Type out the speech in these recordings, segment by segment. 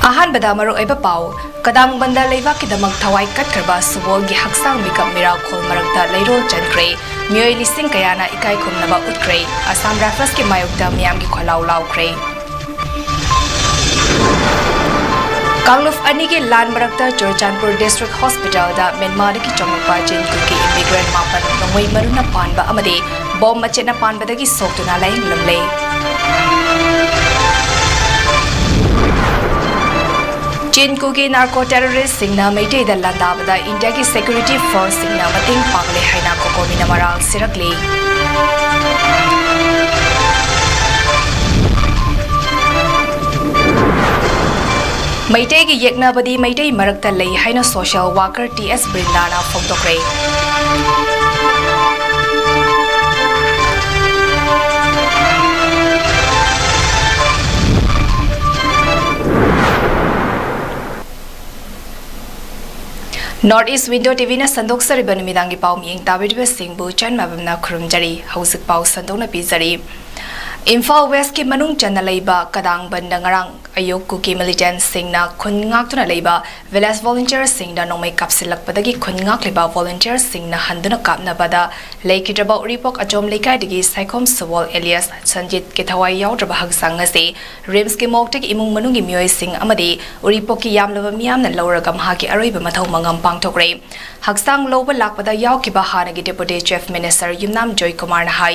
अहानबदा मरो एबा पाउ कदांग बंदा लेवा की दमक थवाई कटखरबा सुबोल गी हक्सांग मिकप मिराव खोल मरकता लेरोल चनख्रे मियोय लिसिंग कयाना इकाई खुमनबा उतख्रे असम राइफल्स के मायोक्ता मियाम की खलाउ लाउख्रे कांगलुफ अनि के लान मरकता चुरचानपुर डिस्ट्रिक्ट हॉस्पिटल दा म्यांमार की चमकपा चिंकु की इमिग्रेंट मापन नोंगोई मरुना पानबा अमदे बॉम मचेना पानबदगी सोक्तुना लाइन लमले चिंकु के नार्को टेररिस्ट सिंगना मेटे द लंदाबदा इंडिया की सिक्योरिटी फोर्स सिंगना मतिंग पांगले हाइना कोकोमिना मराल सिरकले मेटे की यकनाबदी मेटे मरकता लई हाइना सोशल वर्कर टीएस ब्रिंदाना फोंदोक्रे नॉर्थ ईस्ट विंडो टीवी ने संदोक सरिबा नुमिदांगी पाउ मियंग ताबिरबे सिंहबु चन माबमना खुरुमजरी हौजिक पाउ संदोकना पिजरी इम्फाल वेस्ट की मनुंग चन्ना लेबा कदांग बंदा ngarang ayok kuki militant singna khungak tuna leiba village volunteer singna nomai kapsilakpadagi khungak leba volunteer singna handuna kapna bada leikidaba uripok ajom leikai digi saikom sawol elias sanjit ke thawai yawdraba hagsang ase rims ke moktek imung manungi mioi sing amadi uripok ki yamlaba miyamna lawraga mahaki aroiba mathau mangam pangthokre hagsang loba lakpada yawkiba hanagi deputy chief minister yumnam joy kumar na hai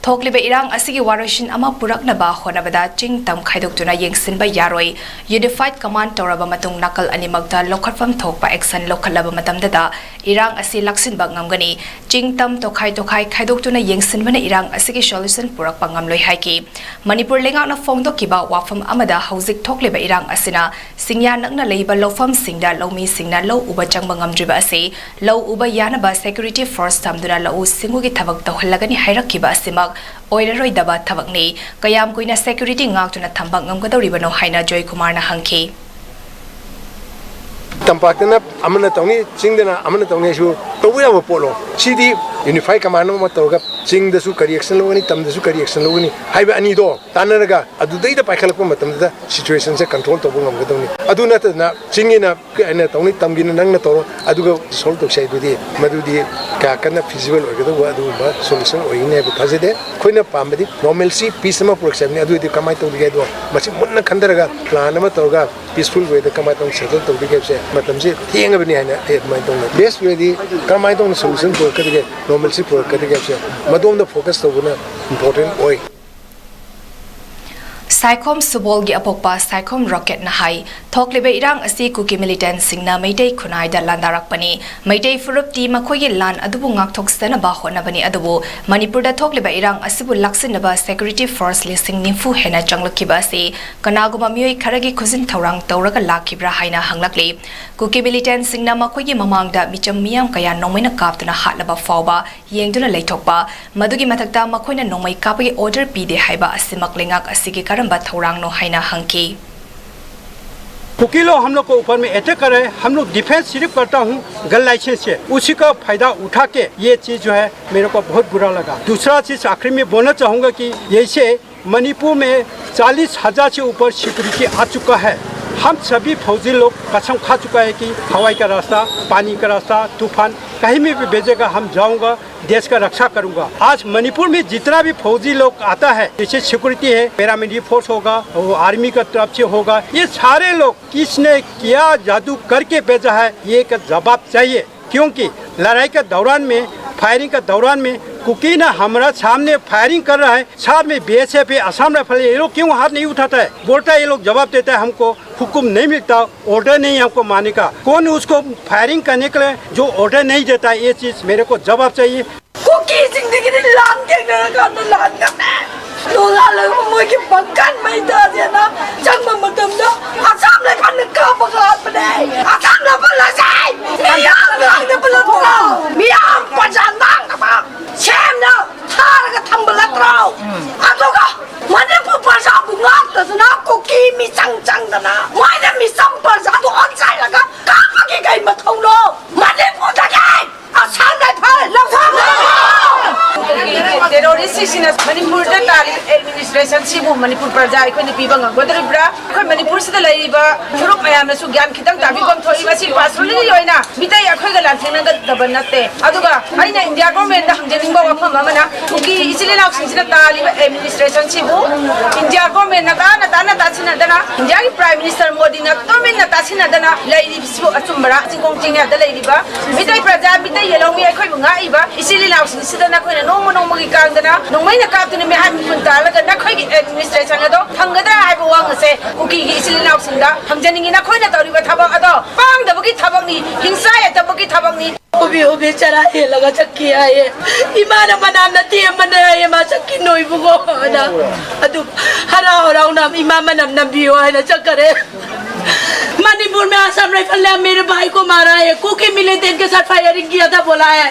thokliba irang asigi waroshin ama puraknaba honabada chingtam khaidoktuna yengsinba yaroi unified command toraba matung nakal animagda lokhatfam thokpa action lokhalaba matamdada irang asi laksinba ngamgani chingtam tokhai khaidoktuna yengsinbana irang asigi solution purakpa ngamloi haiki manipur lengakna phongdokiba wafam amada hauzik thokleba irang asina singya nakna leiba lofam singda lomi singna lo uba changba ngamdriba ase lo uba yanaba security force tamduna lo singugi thabak tohallagani hairakiba asimak oiraroi daba thabakni kayam kuina security ngaktuna thambak ngamgadoribano haina joy kumar na hangki tampakna amana tawni chingdana amana tawni su tawya bo polo sidi unify command ma tawga chingda su correction logani tamda su correction logani haiba ani do tanaraga adudai da paikhalakpa matamda situation se control to bungam gadoni aduna na chingina ana tawni tamgina nangna toro aduga solve to sai dudi madudi ka kana feasible ogado adu ba solution oine bu thajede khoina pamadi normalcy peace ma proxem ni adu kamai to dige do machi munna khandaraga plan ma tawga peaceful way da kamai to settle to dige se matamse thienga bani haina mai to best way di kamai to solution ko kadige normalcy ko kadige se madom da focus to buna important oi Saikom subol gi apokpa Saikom rocket na hai thoklebe irang asi kuki militant singna meitei khunai da landarak pani meitei furup ti makhoi gi lan adubu ngak thoksana ba hona bani adubu manipur da thoklebe irang asibu laksin ba security force lising nimfu hena changlakiba ase kanaguma mioi kharagi khuzin thorang tawraga lakibra haina hanglakle kuki militant singna makhoi gi mamang da micham miyam kaya nomaina kaptuna hatlaba fawba yengduna leithokpa madugi mathakta makhoina nomai kapagi order pide haiba asimak lengak asigi थौरांग नो हाइना हंकी कुकी लोग हम लोग को ऊपर में अटैक कर रहे हैं हम लोग डिफेंस सिर्फ करता हूँ गन लाइसेंस से उसी का फायदा उठा के ये चीज़ जो है मेरे को बहुत बुरा लगा दूसरा चीज़ आखिर में बोलना चाहूँगा कि जैसे मणिपुर में 40,000 से ऊपर सिक्योरिटी आ चुका है हम सभी फौजी लोग कसम खा चुका है कि हवाई का रास्ता पानी का रास्ता तूफान कहीं में भी भेजेगा हम जाऊंगा देश का रक्षा करूंगा आज मणिपुर में जितना भी फौजी लोग आता है जैसे सिक्योरिटी है पैरामिलिट्री फोर्स होगा वो आर्मी का तरफ से होगा ये सारे लोग किसने क्या जादू करके भेजा है ये का जवाब चाहिए क्योंकि लड़ाई के दौरान में फायरिंग का दौरान में कुकी ना हमारा सामने फायरिंग कर रहा है साथ में बीएसएफ असम राइफल ये लोग क्यों हाथ नहीं उठाता है बोलता है ये लोग जवाब देता है हमको हुक्म नहीं मिलता ऑर्डर नहीं हमको मानने का कौन उसको फायरिंग करने के लिए जो ऑर्डर नहीं देता है ये चीज मेरे को जवाब चाहिए कुकी जिंदगी लान के मोगी बंकन में ना जंग मतमदा असम राइफल का बगात बने असम राइफल से मियाम ने बलत्रा मियाम पजानांग का छेमना थारगा थंबलत्रा अदोगा मणिपुर भाषा बुंगात दना कुकी मी चंग दना माइने मी सम भाषा तो ऑनसाइड लगा काकी गई मथौनो मणिपुर दगे असम राइफल लखा टेररिस्ट सिना मणिपुर दा एडमिनिस्ट्रेशन सिबु मणिपुर प्रजा अखोइनि पिबा nganggodरिब्रा अखोइ मणिपुर सिदा लैरिबा फुरुप मयामनसु ज्ञान खितंग ताबिबम थोइबा सि पासरुलि योइना मिtai अखोइगा लांथेंनागा दबन नते अदुगा आइना इंडिया गवर्नमेंट दा हंजेनिंगबा वफम अमना कुकी इसिलिनाव सिंसिना तालिबा एडमिनिस्ट्रेशन सिबु इंडिया गवर्नमेंट ना तासिना दना इंडिया की प्राइम मिनिस्टर मोदी ना तोमिन ना तासिना दना लैरिबिसु अचुमबरा चिंगोंग चिंगा दा लैरिबा मिtai प्रजा मिtai येलोमी अखोइ bungaइबा इसिलिनाव सिंसिदा ना खोइना नोमगी कांगदना नोंमैना कापतुनि मेहान कुंतालगा ना खोइगी एडमिनिस्ट्रेशन अदो थंगदरा हाइबो वांगसे कुकी इसिलिनाव सिंदा हमजनिंगिना खोइना तौरिबा थबक अदो पांगदबगी थबकनी हिंसा यतबगी थबकनी उबी चरा हे लगा चक्की आए इमाना मना नती मने ये मा चक्की नोई बुगो ना अदु हरा हरा ना इमा मनम नबियो है ना चक्करे मणिपुर में असम राइफल ने मेरे भाई को मारा है कुकी मिलिटेंट के साथ फायरिंग किया था बोला है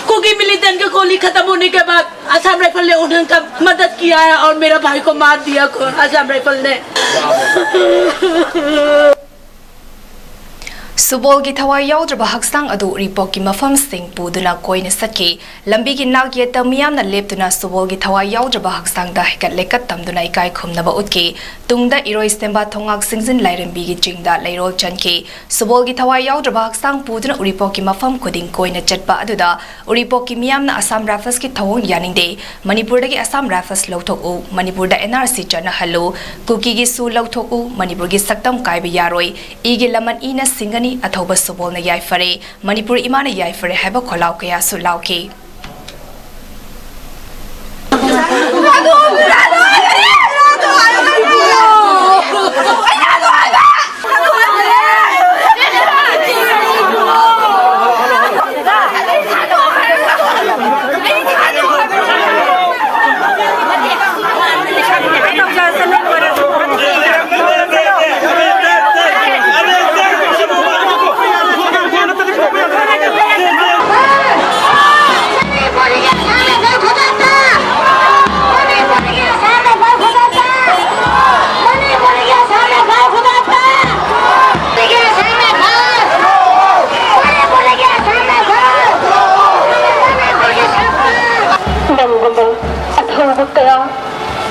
कुकी मिलिटेंट के गोली खत्म होने के बाद असम राइफल ने उनका मदद किया है और मेरा भाई को मार दिया असम राइफल ने सुबोल की थवाई याउद्रबा हक्सांग अदु रिपोर्ट की मफम सिंह पुदुना कोइन सके लंबी की नाग ये तमियाम न लेपतुना सुबोल की थवाई याउद्रबा हक्सांग दा हेकत लेकत तमदुना इकाई खुमनबा उतके तुंगदा इरोय स्टेम्बा थोंगाक सिंजिन लाइरंबी की चिंगदा लैरोल चनके सुबोल की थवाई याउद्रबा हक्सांग पुदुना रिपोर्ट की मफम खुदिंग कोइन चटपा अदुदा रिपोर्ट की मियाम न असम राइफल्स की थवोंग यानिंगदे मणिपुर दगी असम राइफल्स लौथोकु मणिपुर दा एनआरसी चना हल्लो कुकी की सु लौथोकु मणिपुर की सक्तम कायबे यारोय इगे लमन इना सिंगनी अथौबा सुबोल न याइफरे मणिपुर इमाना याइफरे हैबा खोलाव कया सु लाउके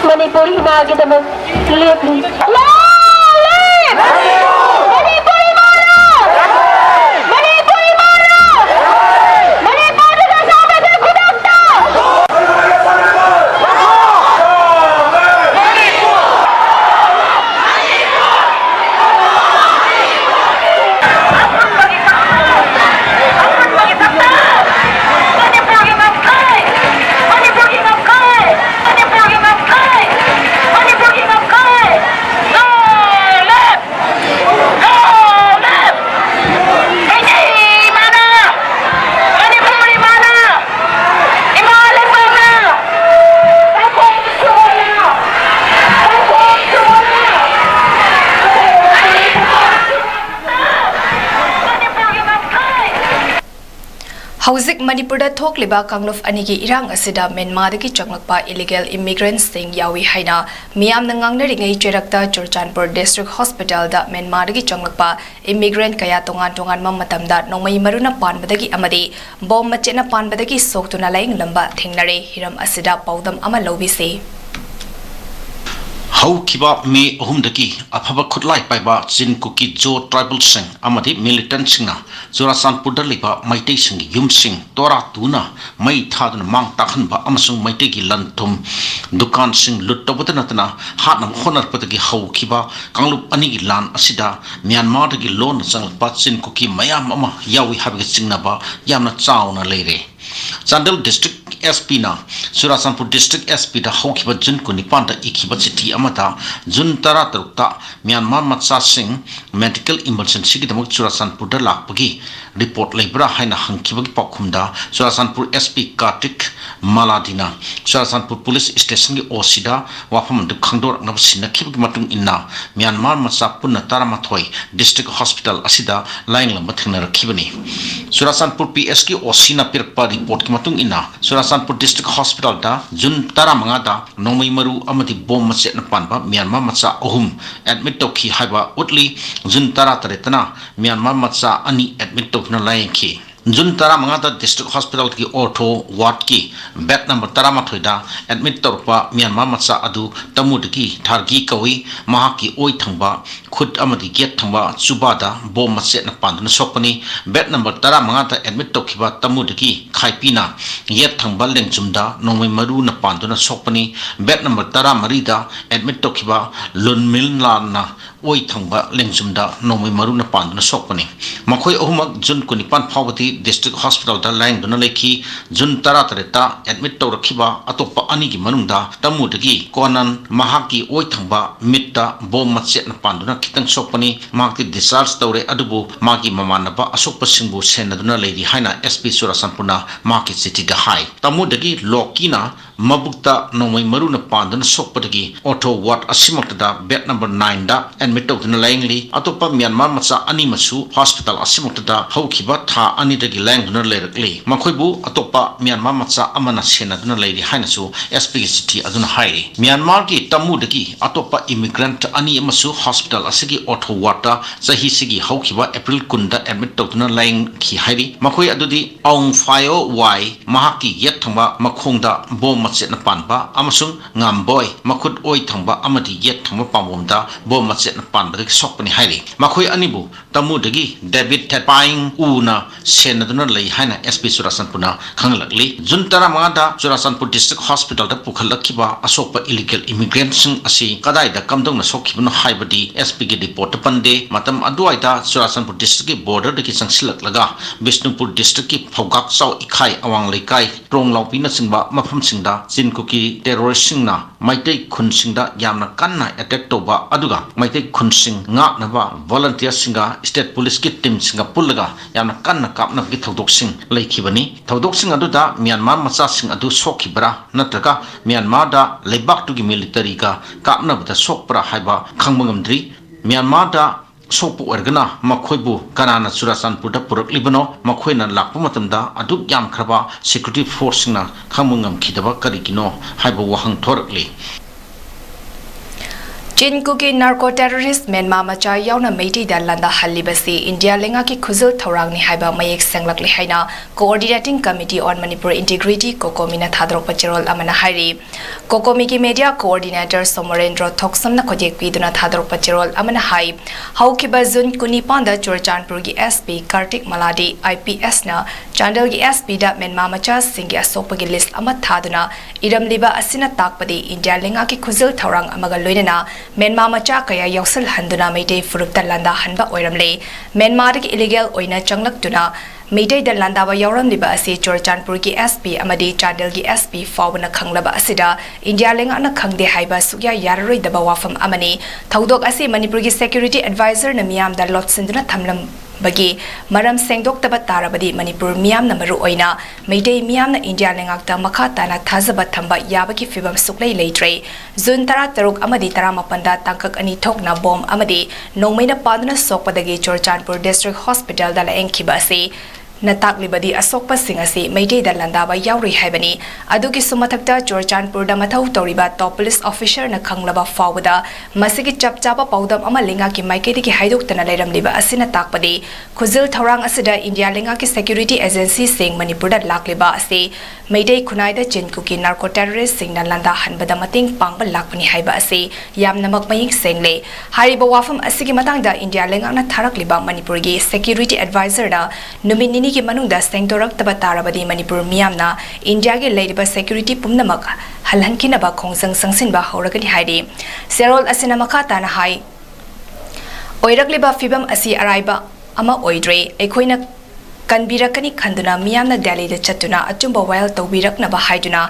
मणिपुरी मागे दम लेपली हौजिक मणिपुर थोकलिबा कांगलुफ अनिगी इरांग असिदा म्यांमारदगी चंगलकपा इलीगल इमिग्रेंट्स सिंग यावी हाइना मियाम नंगांगनरिंगै चेरक्ता चुरचानपुर डिस्ट्रिक्ट हॉस्पिटल दा म्यांमारदगी चंगलकपा इमिग्रेंट कया तोंगान मतमदा नोंमै मरुना पानबदगी अमदि बॉम मचेना पानबदगी सोक्तुना लाइंग लंबा थेंगनरे हिरम असिदा पौदम अमा लौबिसे हौखिबा मे अहुमदगी अफबा खुदलाई पाइबा चिन कुकी जो ट्राइबल सिंग अमदि मिलिटेंट सिंगना चुराचानपुर लिबा मैतै सिंग युम सिंग तोरा तुना मै थादुना मांग ताखनबा अमसुंग मैतै की लंथुम दुकान सिंग लुट्टबद नतना हातनम होनरपदगी हौखिबा कांगलुप अनिगी लान असिदा म्यांमारदगी लोन चंगलपा चिन कुकी मयाम अमा यावी हाबिग चिंगनाबा यामना चाउना लेरे चांदल डिस्ट्रिक्ट एसपी ना चुराचानपुर डिस्ट्रिक्ट एसपी दा हौखिबा जुन को निपान दा इखिबा चिठी अमता जुन तरा तरुक्ता म्यांमार मचा सिंग मेडिकल इमरजेंसी की दमक चुराचानपुर दा लापगी रिपोर्ट लेब्रा हाइना हंखिबगी पाखुमदा चुराचानपुर एसपी कार्तिक मालादीना चुराचानपुर पुलिस स्टेशन की ओसीदा वाफम दु खंगदोर नब सिनखिबगी मतुंग इन्ना म्यांमार मचा पुन्ना तारामाथोय डिस्ट्रिक्ट हॉस्पिटल असिदा लाइन लंबा थंगना रखिबनी चुराचानपुर पीएस की ओसीना पिरपा रिपोर्ट की मतुंग इन्ना चुराचानपुर डिस्ट्रिक्ट हॉस्पिटल दा जुन तारा मंगादा नोंमै मरु अमदि बॉम मचेन पानबा म्यांमार मचा अहुम एडमिट तौखी हाइबा उतली जुन तारा तरेतना म्यांमार मचा अनि एडमिट तौना लायखी जुन तरा मंगादा डिस्ट्रिक्ट हॉस्पिटल की ऑर्थो वार्ड की बेड नंबर तरा माथोइदा एडमिट तौरपा म्यांमार मचा अदु तमुदगी थारगी कवि महा की ओइ थंबा खुद अमदी गेट थंबा चुबादा बोम मचे न पांदन सोकपनी बेड नंबर तरा मंगादा एडमिट तौखिबा तमुदगी खाइपीना येट थंबा लेंजुमदा नोंमै मरु न पांदन सोकपनी बेड नंबर तरा मरीदा एडमिट तौखिबा लुनमिलना ओइ थंबा लेंजुमदा नोंमै मरु न पांदन सोकपनी मखोय अहुमक जुन कुनिपान फावती डिस्ट्रिक्ट हॉस्पिटल दा लाइन दुना लेखी जुन तरा तरेता एडमिट तौरखिबा अतोप्पा अनि की मनुंगदा तमुदगी कोनन महाकी ओइ थंबा मिट्टा बोम मचे न पांदुना खितंग सोकपनी माकी डिस्चार्ज तौरे अदुबु माकी ममानबा असोकपा सिंबु सेनदुना लेरी हाइना एसपी सुरासनपुना माकी चिठी दा हाई तमुदगी लोकीना मबुक्ता नोंमै मरु न पांदुना सोकपदगी ऑर्थो वार्ड असिमक्तदा बेड नंबर 9 दा एडमिट तौदुना लाइंगली अतोप्पा म्यांमार मचा अनि मसु हॉस्पिटल असिमक्तदा हौखिबा था अनि दगी लाइंगदुना लेरकली मखोइबु अतोप्पा म्यांमार मचा अमना सेनदुना लेरी हाइनासु एसपी की चिठी अदुना हाइरी म्यांमार की तमुदगी अतोप्पा इमिग्रेंट अनि मसु हॉस्पिटल असगी ऑर्थो वार्ड सही सिगी हौखिबा अप्रैल 10 दा एडमिट तौदुना लाइंग खि हाइरी मखोइ अदुदी औंग फायो वाई महाकी येट थंबा मखोंगदा बोम मचे न Panba अमसुंग ngamboy makut oi thangba amadi yet thangba pamomda bo mache na panba sokpani hairi makhoi anibu tamudagi David Tepang una senaduna lei haina SP Surasanpuna khanglakli juntara mangada Surasanpur district hospital da pukhalakhiba asokpa illegal immigrants asi kadai da kamdong na sokhibuna haibadi SP gi report pande matam aduaida Surasanpur district ki border da ki sangsilak laga Bishnupur district ki phogak chaw ikhai awang leikai trong laupina singba mafam singda jinkuki terrorist singna maitai khun singda yamna kanna attack toba aduga maitai khun sing nga naba volunteer singa state police ki team singa pulaga yamna kanna kapna ki thodok sing leikhibani thodok sing aduda Myanmar macha sing adu sokhibra natraga Myanmar da leibak tu gi military ka kapna bada sokpra haiba khangmangamdri Myanmar da sopu ergana makhoibu kanana Surasanpur da purak libano makhoina lakpa matamda aduk yam khraba security force na khangmungam khidaba karikino haiba wahang thorakli Jinkuki narco terrorist Myanmar macha yauna meiti da landa halibasi India lenga ki khuzul thorang ni haiba mayek senglakli haina coordinating committee on Manipur integrity kokomina thadrok pachirol amana hairi kokomi ki media coordinator Somorendra Thoksam na khojek piduna thadrok pachirol amana hai haukiba zun kuni panda Churchanpur gi SP Kartik Maladi IPS na Chandal gi SP da Myanmar macha singi asokpa gi list ama thaduna iram liba asina takpadi India lenga ki khuzul thorang amaga loinana Myanmar macha kaya yausal handuna meitei furupta landa hanba oiramle Myanmar ki illegal oina changlak tuna meitei da landa ba yauram liba ase Churchanpur ki SP amadi Chandal ki SP fawna khanglaba asida India lenga na khangde haiba sukya yararoi daba wafam amani thaudok ase Manipur ki security advisor na miyam da lotsinduna thamlam bagi maram sengdok taba tarabadi Manipur miyam na maru oina meitei miyam na India lengakta makha tana thazaba thamba yabaki fibam suklei leitre zun tara taruk amadi tara mapanda tangkak ani thokna bom amadi nongmaina paduna sokpadagi Churchanpur district hospital dala engkhiba ase natakli asokpa singasi meitei da landaba yauri haibani adugi sumathakta Churchanpur da mathau toriba top police officer na khanglaba fawda masigi chapchapa paudam ama linga ki maikedi ki haidok tana leiram liba asina takpadi khuzil thorang asida India linga ki security agency sing Manipur da lakliba ase meitei khunai da Jinkuki narco terrorist sing na landa hanbada mating pangba lakpani haiba ase yamna makmaying sengle hariba wafam asigi matang da India linga na tharakliba Manipur gi security advisor da numini ki manungda sengtorak taba tarabadi Manipur miyamna India ge leiba security pumnamak halhankina ba khongsang sangsin ba horagani haidi serol asina makata na hai oirakliba fibam asi araiba ama oidre ekhoina kanbirakani khanduna miyamna Delhi da chatuna achumba while tawbirakna ba haiduna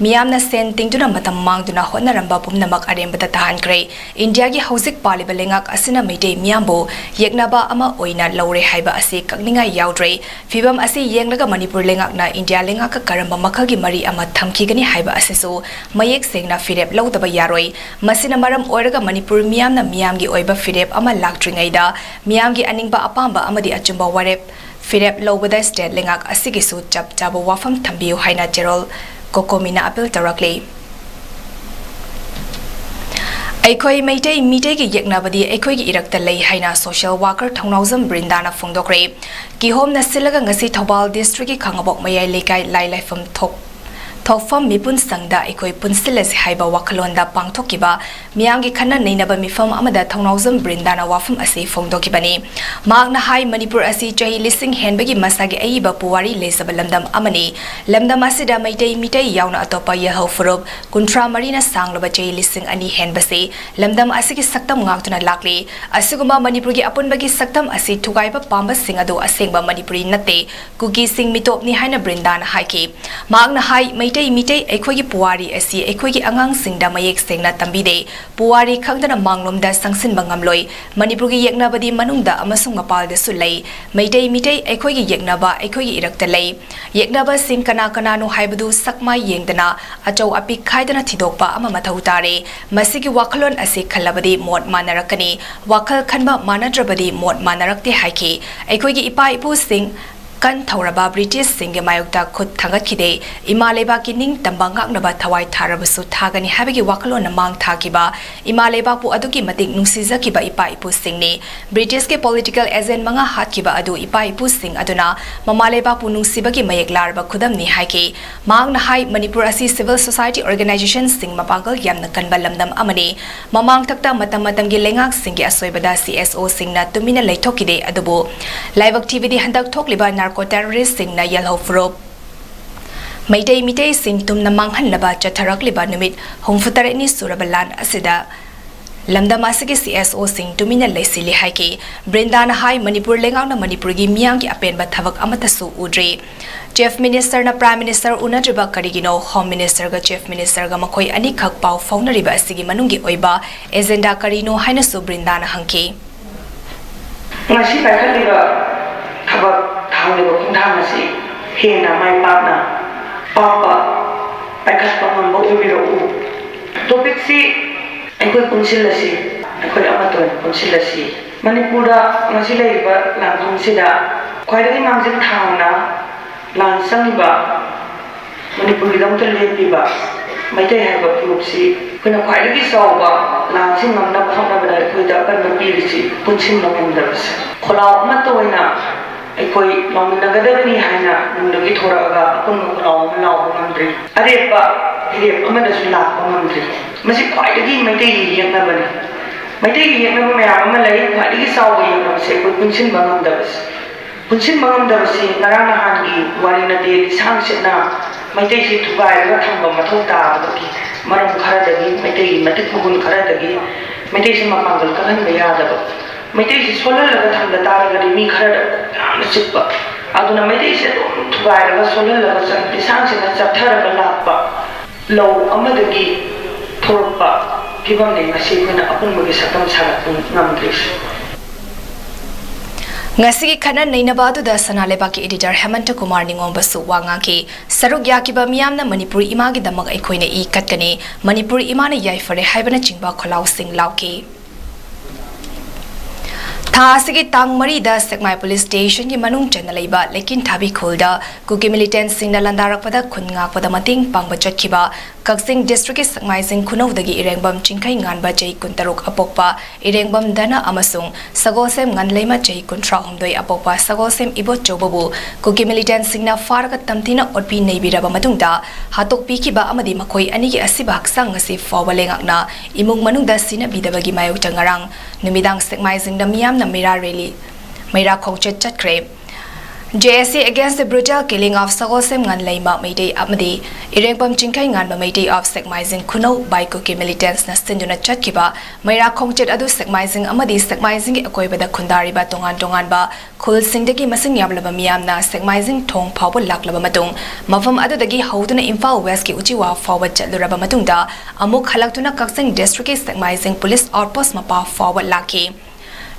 miyamna sen tingduna matam mangduna honaramba pumnamak arembada tahankre India gi hauzik paliba lengak asina meitei miyambo yeknaba ama oina lore haiba ase kakninga yaudre fibam ase yenglaga Manipur lengak na India lengak ka karamba makhal gi mari ama thamkhigani haiba ase so mayek sengna firep lawdaba yaroi masina maram oiraga Manipur miyamna miyamgi oiba firep ama laktringaida miyamgi aningba apamba amadi achumba warep firep lobada state lengak asigi su chap chaba wafam thambiu haina jerol kokomina appeal tarakli ꯑꯩꯈꯣꯏ ꯃꯩꯇꯩ ꯃꯤꯇꯩꯒꯤ ꯌꯦꯛꯅꯕꯗꯤ ꯑꯩꯈꯣꯏꯒꯤ ꯏꯔꯛꯇ ꯂꯩ ꯍꯥꯏꯅ social worker ꯊꯧꯅꯥꯎꯖꯝ ꯕ꯭ꯔꯤꯟꯗꯥꯅ ꯐꯣꯡꯗꯣꯛꯈ꯭ꯔꯦ ꯀꯤꯍꯣꯝꯅ ꯁꯤꯜꯂꯒ ꯉꯁꯤ ꯊꯧꯕꯥꯜ ꯗꯤꯁꯇ꯭ꯔꯤꯛꯀꯤ ꯈꯥꯡꯉꯕꯣꯛ ꯃꯌꯥꯏ ꯂꯩꯀꯥꯏ ꯂꯥꯏ ꯂꯥꯏꯐꯝ ꯊꯣꯛꯐꯝ ꯃꯤꯄꯨꯟ ꯁꯪꯗ ꯑꯩꯈꯣꯏ ꯄꯨꯟꯁꯤꯜꯂꯁꯤ ꯍꯥꯏꯕ ꯋꯥꯈꯜꯂꯣꯟꯗ ꯄꯥꯡꯊꯣꯛꯈꯤꯕ ꯃꯤꯌꯥꯝꯒꯤ ꯈꯟꯅ ꯅꯩꯅꯕ ꯃꯤꯐꯝ ꯑꯃꯗ ꯊꯧꯅꯥꯎꯖꯝ ꯕ꯭ꯔꯤꯟꯗꯥꯅ ꯋꯥꯐꯝ ꯑꯁꯤ ꯐꯣꯡꯗꯣꯛꯈꯤꯕꯅꯤ ꯃꯍꯥꯛꯅ ꯍꯥꯏ ꯃꯅꯤꯄꯨꯔ ꯑꯁꯤ ꯆꯍꯤ ꯂꯤꯁꯤꯡ ꯍꯦꯟꯕꯒꯤ ꯃꯁꯥꯒꯤ ꯑꯏꯕ ꯄꯨꯋꯥꯔꯤ ꯂꯩꯖꯕ ꯂꯝꯗꯝ ꯑꯃꯅꯤ ꯂꯝꯗꯝ ꯑꯁꯤꯗ ꯃꯩꯇꯩ ꯃꯤꯇꯩ ꯌꯥꯎꯅ ꯑꯇꯣꯞꯄ ꯌꯦꯜꯍꯧ ꯐꯨꯔꯨꯞ 23ꯅ ꯁꯥꯡꯂꯕ ꯆꯍꯤ ꯂꯤꯁꯤꯡ 2 ꯍꯦꯟꯕꯁꯤ ꯂꯝꯗꯝ ꯑꯁꯤꯒꯤ ꯁꯛꯇꯝ ꯉꯥꯛꯇꯨꯅ ꯂꯥꯛꯂꯤ ꯑꯁꯤꯒꯨꯝꯕ ꯃꯅꯤꯄꯨꯔꯒꯤ ꯑꯄꯨꯟꯕꯒꯤ ꯁꯛꯇꯝ ꯑꯁꯤ ꯊꯨꯒꯥꯏꯕ ꯄꯥꯝꯕꯁꯤꯡ ꯑꯗꯨ ꯑꯁꯦꯡꯕ ꯃꯅꯤꯄꯨꯔꯤ ꯅꯠꯇꯦ ꯀꯨꯀꯤꯁꯤꯡ ꯃꯤꯇꯣꯞꯅꯤ ꯍꯥꯏꯅ ꯕ꯭ꯔꯤꯟꯗꯥꯅ ꯍꯥꯏꯈꯤ ꯃꯍꯥꯛꯅ ꯍꯥꯏ ꯃꯩꯇꯩ ꯃꯤꯇꯩ ꯑꯩꯈꯣꯏꯒꯤ ꯄꯨꯋꯥꯔꯤ ꯑꯁꯤ ꯑꯩꯈꯣꯏꯒꯤ ꯑꯉꯥꯡꯁꯤꯡꯗ ꯃꯌꯦꯛ ꯁꯦꯡꯅ ꯇꯝꯕꯤꯗꯦ ꯄꯨꯋꯥꯔꯤ ꯈꯪꯗꯅ ꯃꯥꯡꯂꯣꯝꯗ ꯁꯪꯁꯤꯟꯕ ꯉꯝꯂꯣꯏ ꯃꯅꯤꯄꯨꯔꯒꯤ ꯌꯦꯛꯅꯕꯗꯤ ꯃꯅꯨꯡꯗ ꯑꯃꯁꯨꯡ ꯃꯄꯥꯟꯗꯁꯨ ꯂꯩ ꯃꯩꯇꯩ ꯃꯤꯇꯩ ꯑꯩꯈꯣꯏꯒꯤ ꯌꯦꯛꯅꯕ ꯑꯩꯈꯣꯏꯒꯤ ꯏꯔꯛꯇ ꯂꯩ ꯌꯦꯛꯅꯕꯁꯤꯡ ꯀꯅꯥ ꯀꯅꯥꯅꯣ ꯍꯥꯏꯕꯗꯨ ꯁꯛꯃꯥꯏ ꯌꯦꯡꯗꯅ ꯑꯆꯧ ꯑꯄꯤꯛ ꯈꯥꯏꯗꯅ ꯊꯤꯗꯣꯛꯄ ꯑꯃ ꯃꯊꯧ ꯇꯥꯔꯦ ꯃꯁꯤꯒꯤ ꯋꯥꯈꯜꯂꯣꯟ ꯑꯁꯤ ꯈꯜꯂꯕꯗꯤ ꯃꯣꯠ ꯃꯥꯟꯅꯔꯛꯀꯅꯤ ꯋꯥꯈꯜ ꯈꯟꯕ ꯃꯥꯟꯅꯗ꯭ꯔꯕꯗꯤ ꯃꯣꯠ ꯃꯥꯟꯅꯔꯛꯇꯦ ꯍꯥꯏꯈꯤ ꯑꯩꯈꯣꯏꯒꯤ ꯏꯄꯥ ꯏꯄꯨꯁꯤꯡ ꯀꯟ ꯊꯧꯔꯕ ꯕ꯭ꯔꯤꯇꯤꯁꯁꯤꯡꯒꯤ ꯃꯥꯌꯣꯛꯇ ꯈꯨꯠ ꯊꯥꯡꯒꯠꯈꯤꯗꯦ ꯏꯃꯥ ꯂꯩꯕꯥꯛꯀꯤ ꯅꯤꯡꯇꯝꯕ ꯉꯥꯛꯅꯕ ꯊꯋꯥꯏ ꯊꯥꯔꯕꯁꯨ ꯊꯥꯒꯅꯤ ꯍꯥꯏꯕꯒꯤ ꯋꯥꯈꯜꯂꯣꯟꯅ ꯃꯥꯡ ꯊꯥꯈꯤꯕ ꯏꯃꯥ ꯂꯩꯕꯥꯛꯄꯨ ꯑꯗꯨꯛꯀꯤ ꯃꯇꯤꯛ ꯅꯨꯡꯁꯤꯖꯈꯤꯕ ꯏꯄꯥ ꯏꯄꯨꯁꯤꯡꯅꯤ ꯕ꯭ꯔꯤꯇꯤꯁꯀꯤ ꯄꯣꯂꯤꯇꯤꯀꯦꯜ ꯑꯦꯖꯦꯟ 5 ꯍꯥꯠꯈꯤꯕ ꯑꯗꯨ ꯏꯄꯥ ꯏꯄꯨꯁꯤꯡ ꯑꯗꯨꯅ ꯃꯃꯥ ꯂꯩꯕꯥꯛꯄꯨ ꯅꯨꯡꯁꯤꯕꯒꯤ ꯃꯌꯦꯛ ꯂꯥꯔꯕ ꯈꯨꯗꯝꯅꯤ ꯍꯥꯏꯈꯤ ꯃꯍꯥꯛꯅ ꯍꯥꯏ ꯃꯅꯤꯄꯨꯔ ꯑꯁꯤ ꯁꯤꯚꯤꯜ ꯁꯣꯁꯥꯏꯇꯤ ꯑꯣꯔꯒꯅꯥꯏꯖꯦꯁꯟꯁꯤꯡ ꯃꯄꯥꯡꯒꯜ ꯌꯥꯝꯅ ꯀꯟꯕ ꯂꯝꯗꯝ ꯑꯃꯅꯤ ꯃꯃꯥꯡꯊꯛꯇ ꯃꯇꯝꯒꯤ ꯂꯩꯉꯥꯛꯁꯤꯡꯒꯤ ꯑꯁꯣꯏꯕꯗ CSOꯁꯤꯡꯅ ꯇꯨꯃꯤꯟꯅ ꯂꯩꯊꯣꯛꯈꯤꯗꯦ ꯑꯗꯨꯕꯨ ꯂꯥꯏꯕꯛ ꯊꯤꯕꯗꯤ ꯍꯟꯗꯛ ꯊꯣꯛꯂꯤꯕ ꯅꯥꯔꯀꯣ ꯇꯦꯔꯣꯔꯤꯁꯁꯤꯡꯅ ꯌꯦꯜꯍꯧ ꯐꯨꯔꯨꯞ ꯃꯩꯇꯩ ꯃꯤꯇꯩꯁꯤꯡ ꯇꯨꯝꯅ ꯃꯥꯡꯍꯟꯅꯕ ꯆꯠꯊꯔꯛꯂꯤꯕ ꯅꯨꯃꯤꯠ 34ꯅꯤ ꯁꯨꯔꯕ ꯂꯥꯟ ꯑꯁꯤꯗ ꯂꯝꯗꯝ ꯑꯁꯤꯒꯤ CSOꯁꯤꯡ ꯇꯨꯃꯤꯟꯅ ꯂꯩꯁꯤꯜꯂꯤ ꯍꯥꯏꯈꯤ ꯕ꯭ꯔꯤꯟꯗꯥꯅ ꯍꯥꯏ ꯃꯅꯤꯄꯨꯔ ꯂꯩꯉꯥꯛꯅ ꯃꯅꯤꯄꯨꯔꯒꯤ ꯃꯤꯌꯥꯝꯒꯤ ꯑꯄꯦꯟꯕ ꯊꯕꯛ ꯑꯃꯠꯇꯁꯨ ꯎꯗ꯭ꯔꯤ ꯆꯤꯐ ꯃꯤꯅꯤꯁꯇꯔꯅ ꯄ꯭ꯔꯥꯏꯝ ꯃꯤꯅꯤꯁꯇꯔ ꯎꯅꯗ꯭ꯔꯤꯕ ꯀꯔꯤꯒꯤꯅꯣ ꯍꯣꯝ ꯃꯤꯅꯤꯁꯇꯔꯒ ꯆꯤꯐ ꯃꯤꯅꯤꯁꯇꯔꯒ ꯃꯈꯣꯏ ꯑꯅꯤꯈꯛ ꯄꯥꯎ ꯐꯥꯎꯅꯔꯤꯕ ꯑꯁꯤꯒꯤ ꯃꯅꯨꯡꯒꯤ ꯑꯣꯏꯕ ꯑꯦꯖꯦꯟꯗꯥ ꯀꯔꯤꯅꯣ ꯍꯥꯏꯅꯁꯨ ꯕ꯭ꯔꯤꯟꯗꯥꯅ ꯍꯪꯈꯤ ꯉꯁꯤ ꯄꯥꯏꯈꯠꯂꯤꯕ ꯊꯕꯛ ꯊꯥꯡꯂꯤꯕ ꯈꯣꯡꯊꯥꯡ ꯑꯁꯤ ꯍꯦꯟꯅ ꯃꯥꯏ ꯄꯥꯛꯅ ꯄꯥꯛꯄ ꯄꯥꯏꯈꯠꯄ ꯉꯝꯕ ꯑꯣꯏꯕꯤꯔꯛꯎ ꯇꯣꯄꯤꯛꯁꯤ ꯑꯩꯈꯣꯏ ꯄꯨꯟꯁꯤꯜꯂꯁꯤ ꯑꯩꯈꯣꯏ ꯑꯃꯠꯇ ꯑꯣꯏꯅ ꯄꯨꯟꯁꯤꯜꯂꯁꯤ ꯃꯅꯤꯄꯨꯔꯗ ꯉꯁꯤ ꯂꯩꯔꯤꯕ ꯂꯥꯟꯐꯝꯁꯤꯗ ꯈ꯭ꯋꯥꯏꯗꯒꯤ ꯃꯥꯡꯖꯤꯜ ꯊꯥꯡꯅ ꯂꯥꯟ ꯆꯪꯉꯤꯕ ꯃꯅꯤꯄꯨꯔꯒꯤꯗꯃꯛꯇ ꯂꯦꯞꯄꯤꯕ ꯃꯩꯇꯩ ꯍꯥꯏꯕ ꯐꯨꯔꯨꯞꯁꯤ ꯑꯩꯈꯣꯏꯅ ꯈ꯭ꯋꯥꯏꯗꯒꯤ ꯆꯥꯎꯕ ꯂꯥꯟꯁꯤ ꯉꯝꯅꯕ ꯍꯣꯠꯅꯕꯗ ꯑꯩꯈꯣꯏꯗ ꯑꯀꯟꯕ ꯄꯤꯔꯤꯁꯤ ꯄꯨꯟꯁꯤꯟꯕ ꯉꯝꯗꯕꯁꯤ ꯈꯣꯜꯂꯥꯎ ꯑꯃꯠꯇ ꯑꯣꯏꯅ ꯑꯩꯈꯣꯏ ꯂꯥꯎꯃꯤꯟꯅꯒꯗꯕꯅꯤ ꯍꯥꯏꯅ ꯅꯨꯡꯗꯒꯤ ꯊꯣꯔꯛꯑꯒ ꯑꯄꯨꯟꯕ ꯈꯣꯜꯂꯥꯎ ꯑꯃ ꯂꯥꯎꯕ ꯉꯝꯗ꯭ꯔꯤ ꯑꯔꯦꯞꯄ ꯐꯤꯔꯦꯞ ꯑꯃꯗꯁꯨ ꯂꯥꯛꯄ ꯉꯝꯗ꯭ꯔꯤ ꯃꯁꯤ ꯈ꯭ꯋꯥꯏꯗꯒꯤ ꯃꯩꯇꯩꯒꯤ ꯌꯦꯛꯅꯕꯅꯤ ꯃꯩꯇꯩꯒꯤ ꯌꯦꯛꯅꯕ ꯃꯌꯥꯝ ꯑꯃ ꯂꯩ ꯈ꯭ꯋꯥꯏꯗꯒꯤ ꯆꯥꯎꯕ ꯌꯦꯛꯅꯕꯁꯤ ꯑꯩꯈꯣই ꯄꯨꯟꯁꯤꯟꯕ ꯉꯝꯗꯕꯁꯤ ꯄꯨꯟꯁꯤꯟꯕ ꯉꯝꯗꯕꯁꯤ ꯉꯔꯥꯡ ꯅꯍꯥꯟꯒꯤ ꯋꯥꯔꯤ ꯅꯠꯇꯦ ꯂꯤꯁꯥꯡꯁꯤꯠꯅ ꯃꯩꯇꯩꯁꯤ ꯊꯨꯒꯥꯏꯔꯒ ꯊꯝꯕ ꯃꯊꯧ ꯇꯥꯕꯗꯒꯤ ꯃꯔꯝ ꯈꯔꯗꯒꯤ ꯃꯩꯇꯩꯒꯤ ꯃꯇꯤꯛ ꯃꯒꯨꯟ ꯈꯔꯗꯒꯤ ꯃꯩꯇꯩꯁꯤ ꯃꯄꯥꯡꯒꯜ ꯀꯜꯍꯟꯕ ꯌꯥꯗꯕ ꯃꯩꯇꯩꯁꯤ ꯁꯣꯜꯍꯜꯂꯒ ꯊꯝꯕ ꯇꯥꯔꯒꯗꯤ ꯃꯤ ꯈꯔꯗ ꯌꯥꯝꯅ ꯆꯤꯛꯄ ꯑꯗꯨꯅ ꯃꯩꯇꯩꯁꯤ ꯑꯗꯨꯝ ꯊꯨꯒꯥꯏꯔꯒ ꯁꯣꯜꯍꯜꯂꯒ ꯂꯤꯁꯥꯡꯁꯤꯠꯅ ꯆꯞꯊꯔꯒ ꯂꯥꯛꯄ ꯂꯧ ꯑꯃꯗꯒꯤ ꯊꯣꯔꯛꯄ ꯐꯤꯕꯝꯅꯤ ꯉꯁꯤ ꯑꯩꯈꯣꯏꯅ ꯑꯄꯨꯟꯕꯒꯤ ꯁꯛꯇꯝ ꯁꯥꯒꯠꯄ ꯉꯝꯗ꯭ꯔꯤꯁꯤ ngasi khana neinaba aduda sana lebaki editor Hemanta Kumar Ningombasu wangaki saruk yakiba miyamna Manipur imagi damak aikoina I katkani Manipur imana yaifare haibana chingba kholau sing lauki Thasigi tang marida Sekmai police station ki manung chana leiba lekin thabi khulda kuki militant singna landarakpada khungak pada mating pangba chatkiba Kaksing district ki Sekmai sing khunawdagi irengbam chingkai nganba chai kuntaruk apokpa irengbam dana amasung sagosem nganleima chai kuntra humdoi apokpa sagosem ibot chobabu kuki militant singna farga tamthina otpi neibiraba matungda hatok pikiba amadi makoi anigi asiba haksang ngasi fawalengakna imung manungda sina bidabagi mayok changarang numidang Sekmai sing da miyam Mira rally, Mira Khongchet Chatkre. JSC against the brutal killing of Sagosem Nganleima Mayday Amadi, Irengbam Chinkai Nganba Mayday of Sekmaizing Kuno by Kuki militants Nastinduna Chatkiba, Mira Khongchet Adu Sekmaizing Amadi Sekmaizing Akoiba the Kundari Batongan Tonganba, Kul Singdaki Masing Yablaba Miamna, Sekmaizing Tong Pawal Laklaba Matung, Mafam Adudagi Hoduna Imphal West Ki Uchiwa forward Chatluraba Matunda, Amuk Halaktuna Kaksing district Sekmaizing police outpost Mapa forward Laki.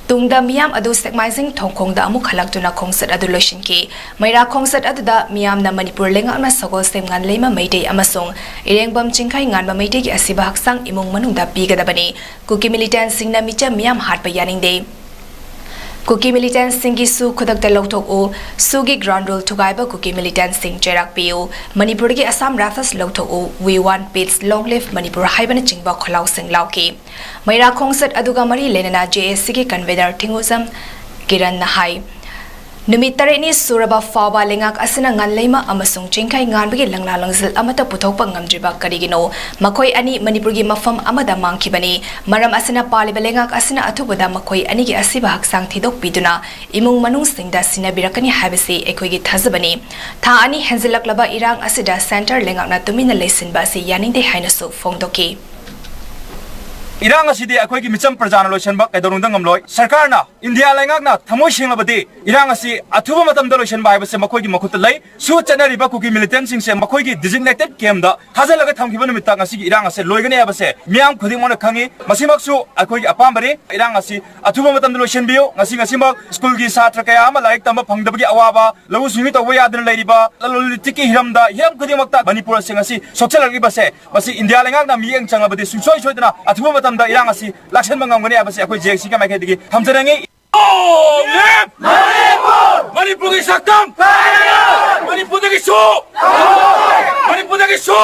Tungda miyam adu Sekmaizing thongkhongda amuk halaktuna khongsat adu loishinki maira khongsat aduda miyamna Manipur lengakna sagosem nganleima Mayday amasung irengbam chingkai nganba Mayday gi asiba haksang imung manungda pigadabani kuki militant singna micha miyam hatpa yaningde Cookie militant singi su kudak the lotok o sugi ground rule to gaiba cookie militant sing cherak pio Manipur ki Assam Rathas lotok o we want peace long live Manipur haiban chingba kholau sing lauki Maira Kongsat aduga mari lenana JSC ki convener Tinguzam Kiran Nahai Numitare suraba faba lengak asina ngan leima amasung chingkai ngan bagi langla langzil amata puthok pa ngamdriba karigino makoi ani Manipur gi mafam amada mangkibani maram asina paliba lengak asina athubada makoi ani gi asiba haksang thidok piduna imung manung singda sinabirakani habisi ekoi gi thazabani tha ani henzilaklaba irang asida center lengak na tumina lesinba si yaningde hainasu fongdoki Irang asidi akhoi ki micham prajana loisan ba kaidorungdang ngamloi sarkar na India laingak na thamoi singlabadi Irang asi athuba matam da loisan bai base makoi ki makhut lai su chanari ba kuki militant sing se makoi ki designated camp da thajalaga thamkiba numita ngasi ki Irang ase loigani abase miam khuding mona khangi masimak su akhoi ki apambari Irang asi athuba matam da loisan biyo ngasi mak school ki satra kaya ama laik tamba phangdabagi awaba lawu sumi to wayadna lairiba lalolitiki hiramda hiram khuding makta Manipur sing asi sochalagi base basi India laingak na mieng changabadi sungsoi soidna athuba da irang asi laksan mangangani abasi akoi JSC ka maikhe digi hamjarangi Manipur ki saktam Manipur ki su Manipur ki su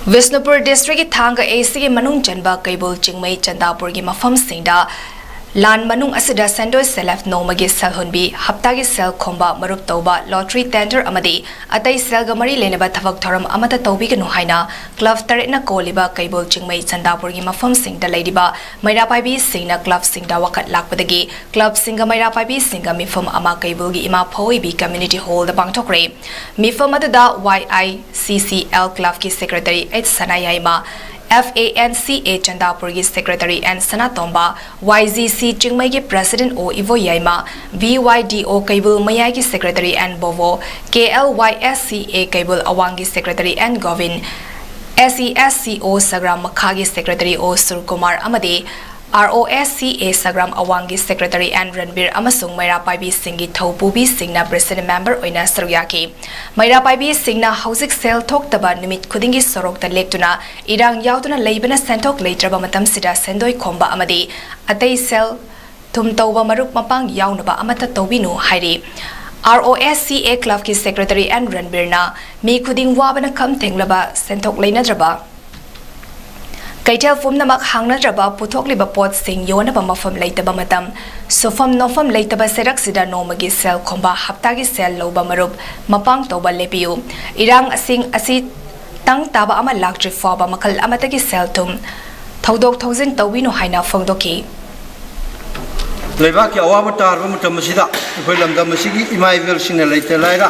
Visnupur district ki thanga AC ki manung chanba kaibul chingmai chandapur ki mafam singda Lan manung asida sendo self no magi sel hunbi hapta gi sel khomba marup toba lottery tender amadi atai sel gamari leneba thavak thoram amata tobi gnu haina club tarena koliba kaibol chingmai chandapur gi mafam sing da leidiba maira paibi singna club sing da wakat lakpadagi club singa maira paibi singa mifam ama kaibol gi ima phoi bi community hall da bangthokre mifam da YICCL club ki secretary H Sanayaima FANCA Chandapur ki secretary and Sanatomba YGC Chingmai ki president O Ivo Yaima VYDO Kaibul Maya ki secretary and Bovo KLYSCA Kaibul Awang ki secretary and Govin SESCO Sagram Makha ki secretary O Surkumar Amade ROSCA Sagram Awangi Secretary and Ranbir Amasung Maira Paibi Singi Thopubi Singna President Member Oina Saruyaki Maira Paibi Singna Housing Cell Tok Taba Numit Kudingi Sorok the Lektuna Irang Yautuna Labana Sentok later Bamatam Sida Sendoi Komba Amadi Atay Cell Tum Toba Maruk Mapang Yaunaba Amata Tobinu Hairi ROSCA Club ki Secretary and Ranbirna Mi Kuding Wabana Kam Tenglaba Sentok Lena Draba Kaitel fum namak hangna draba puthok liba pot sing yona ba mafam leitaba matam sofam nofam leitaba serak sida nomagi sel khomba hapta gi sel loba marup mapang toba lepiu irang asing asi tang taba ama lakri foba makal amata gi sel tum thodok thousand tawino haina fongdoki leiba ki awaba tar ba matam masida khoi lamda masigi imaivel singna leite laira